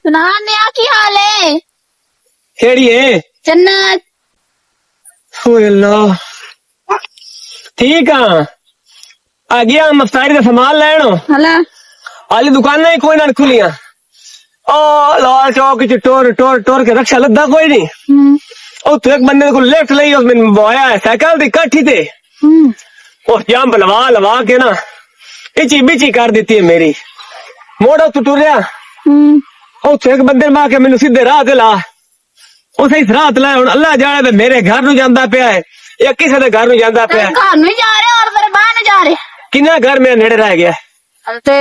सुना नया की हाल है? केड़ी है? जन्नत। ओए अल्लाह ठीक हाँ आ गया हम अफ्तारी का सामान लैनो हला हाली दुकाना ही कोई ना खुलियां ओ लाल चौक च टोर टोर टोर के रक्षा लद्दा कोई नहीं ओ तो एक बंदे को लेफ्ट लई उस मैंने बोया है साइकिल दी कट्ठी थे और जंप लवा लवा के ना इची बिची कर देती है मेरी मोड़ा तू टुरिया ओ तो एक बंदे मां के मैनू सीधे राह ते ला उसे इस रात लाए हुन अल्लाह जाने ते मेरे घर नु जांदा पिया है या किसी दे घर नु जांदा पिया है घर नहीं जा रहे और तेरे बाहर नहीं जा रहे किन्ना घर मेरे नेड़े रह गया ते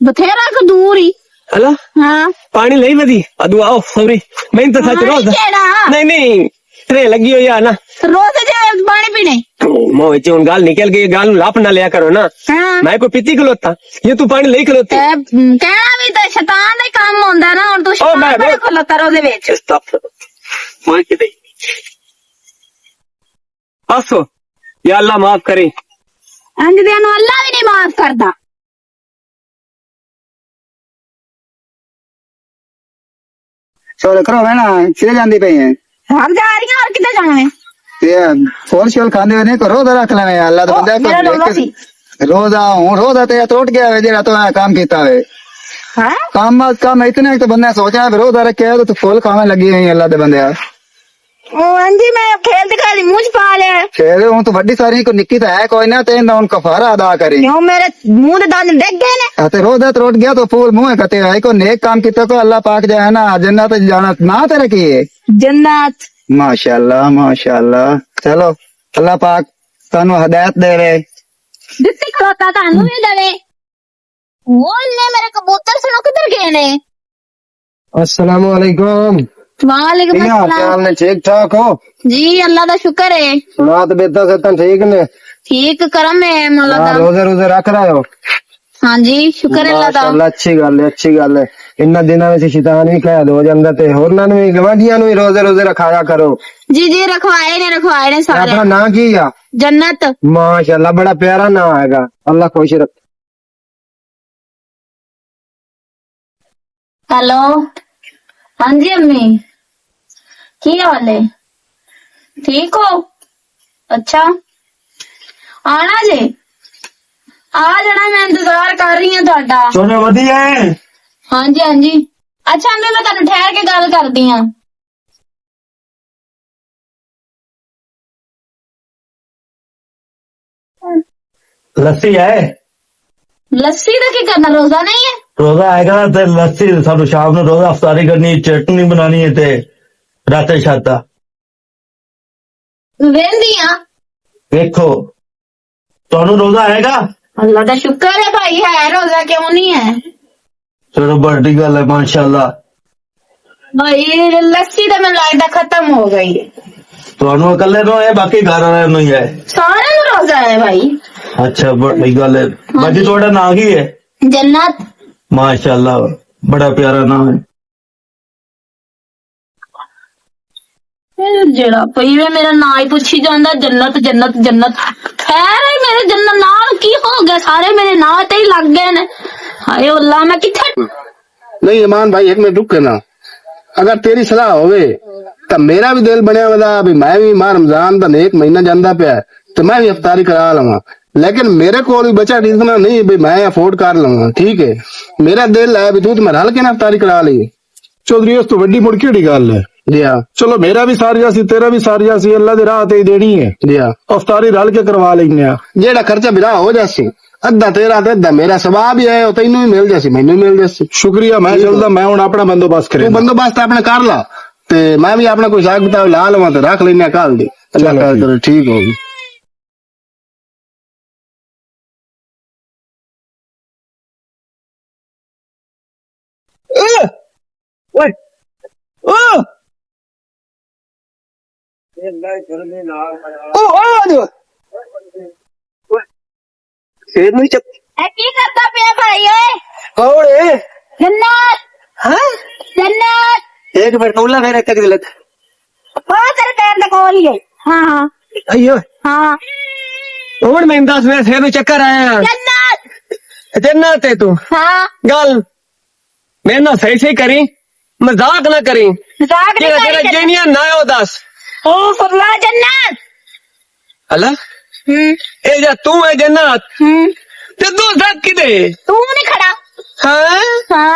बथेरा को दूर ही हेलो हाँ पानी नहीं बदी अदू आओ सॉरी मैं तो सच रोज नहीं नहीं ट्रे लगी हो यार ना रोज जे पानी पीने मोह चून गाल निकल गई गाल लाप ना लिया करो ना हाँ मैं को पीती खलोता ये तू पानी नहीं खलोती कहना भी तो शैतान का काम होंदा ना और तू शैतान बड़ा खलोता रोदे विच मां के दे आसो या अल्लाह माफ करे अंजदियां नु अल्लाह भी नहीं माफ करदा छोड़ करो है ना किधर जाती पई है हम जा रही हैं और किधर जाना है ये फोन शोल खाने हुए नहीं करो रोजा रख लेने अल्लाह तो मेरा रोजा बंदा सी रोजा हूं रोजा ते टूट गया है जेड़ा तो काम कीता है हां काम इतने तो बंदा सोचा है रोजा रखे तो फूल खाने लगी है अल्लाह दे बंदे ओ अंजी मैं खेल दिखा दी मुझ पा ले फिर हूं तो बड़ी सारी को निक्की तो है कोई ना ते उन कफारा अदा करे क्यों मेरे मुंह दे दांत देख गए ने ते रोजा टूट गया तो फूल मुंह कते है को नेक काम कीता को अल्लाह पाक जो है ना जन्नत जाना ना तेरे की है जन्नत माशाल्लाह चलो अल्लाह पाक तानु हिदायत दे रे दित्ती खलोता तानू भी दवे बोलने मेरे कबूतर सुनो किधर गए ने अस्सलाम वालेकुम वालेकुम अस्सलाम ने ठीक ठाक हो जी अल्लाह दा शुक्र है रात बेटा से ठीक ने ठीक करम है मौला दा रोजे रोजे रख रहे हो हाँ जी शुक्र है अल्लाह दा माशाल्लाह अच्छी गल है इन दिनों में शैतान भी कैद हो जांदा ते होरना भी गवांढियां भी रोजे रोजे रखाया करो जी रखवाए ने सारे अपना नाम की है जन्नत माशाल्लाह बड़ा प्यारा नाम हैगा अल्लाह खुश रखे हेलो हाँ जी अम्मी की हाल है ठीक हो अच्छा आना जी आ जाना मैं इंतजार कर रही हूँ ਤੁਹਾਡਾ सोने वधिया है हाँ जी अच्छा अम्मी मैं ਤੁਹਾਨੂੰ ठहर के गल करदी हाँ लस्सी है लस्सी का की करना रोजा नहीं है रोजा आएगा ना ते लस्सी सब शाम ਨੂੰ रोजा अफ्तारी करनी चटनी बनानी है ते राते छाता वेंदी हाँ देखो ਤੁਹਾਨੂੰ रोजा आएगा अल्लाह का शुक्र है भाई है रोजा क्यों नहीं है चलो बड़ी गल है माशाल्लाह भाई लस्सी तो मैंने लगता खत्म हो गई है ਤੁਹਾਨੂੰ ਇਕੱਲੇ ਨੂੰ ਹੈ ਬਾਕੀ ਘਰ ਵਾਲਿਆਂ ਨੂੰ ਹੀ ਹੈ सारे को रोजा है भाई अच्छा बड़ी गल है बाकी ਤੁਹਾਡਾ ਨਾਂ ਕੀ है जन्नत माशाल्लाह बड़ा प्यारा नाम है जेड़ा पई वे मेरा ना ही पूछी जांदा जन्नत जन्नत जन्नत खैर है मेरे जन्नत नाल की हो गया सारे मेरे नाम ते ही लग गए ने हाय अल्लाह मैं किथे नहीं ईमान भाई एक मिनट रुक के ना अगर तेरी सलाह होवे तो मेरा भी दिल बनया वदा भी मैं भी मां रमजान दा एक महीना जांदा पिया तो मैं भी इफ्तारी करा लवां लेकिन मेरे को भी बचा इतना नहीं भी मैं अफोर्ड कर लवां ठीक है मेरा दिल है भी तू तो मैं रल के ना इफ्तारी करा ली चौधरी उस तो वड्डी मुड़ केड़ी गल है जी हाँ चलो मेरा भी सारिया सी तेरा भी सारिया सी अल्लाह दी राह ते ही देनी है जी हाँ अफ्तारी रल के करवा लेने आ जेड़ा खर्चा बिरा हो जासी अद्धा तेरा ते अद्धा मेरा सवाब ही है तेनू भी मिल जासी मैनू भी मिल जासी शुक्रिया मैं चलदा मैं हुण अपना बंदोबस्त तू करे बंदोबस्त अपने कर ला ते मैं भी अपना कोई हिसाब किताब ला लवां ते रख लेने कल दी अल्लाह चलो करे ठीक होगी ओए ओ फिर नहीं चप ए की करता पे भाई ओए कौन है जन्नत हाँ जन्नत एक मिनट उल्ला मेरे तक दिलत ओ तेरे पैर तक खोल गए हाँ अयो हाँ ਹੁਣ ਮੈਂ ਦੱਸ ਮੈਂ ਫੇਰ ਨੂੰ ਚੱਕਰ ਆਇਆ जन्नत ਜੰਨਤ ਹੈ ਤੂੰ हाँ ਗੱਲ ਮੈਂ ਨਾ ਸਹੀ ਸਹੀ ਕਰੀ मजाक ना करी मजाक नहीं तेरा कर तेरा रही जेनिया ना हो दस ओ फरला जन्नत अल्लाह ए जा तू है जन्नत हम्म ते दूसरा किदे तू नहीं खड़ा हाँ हाँ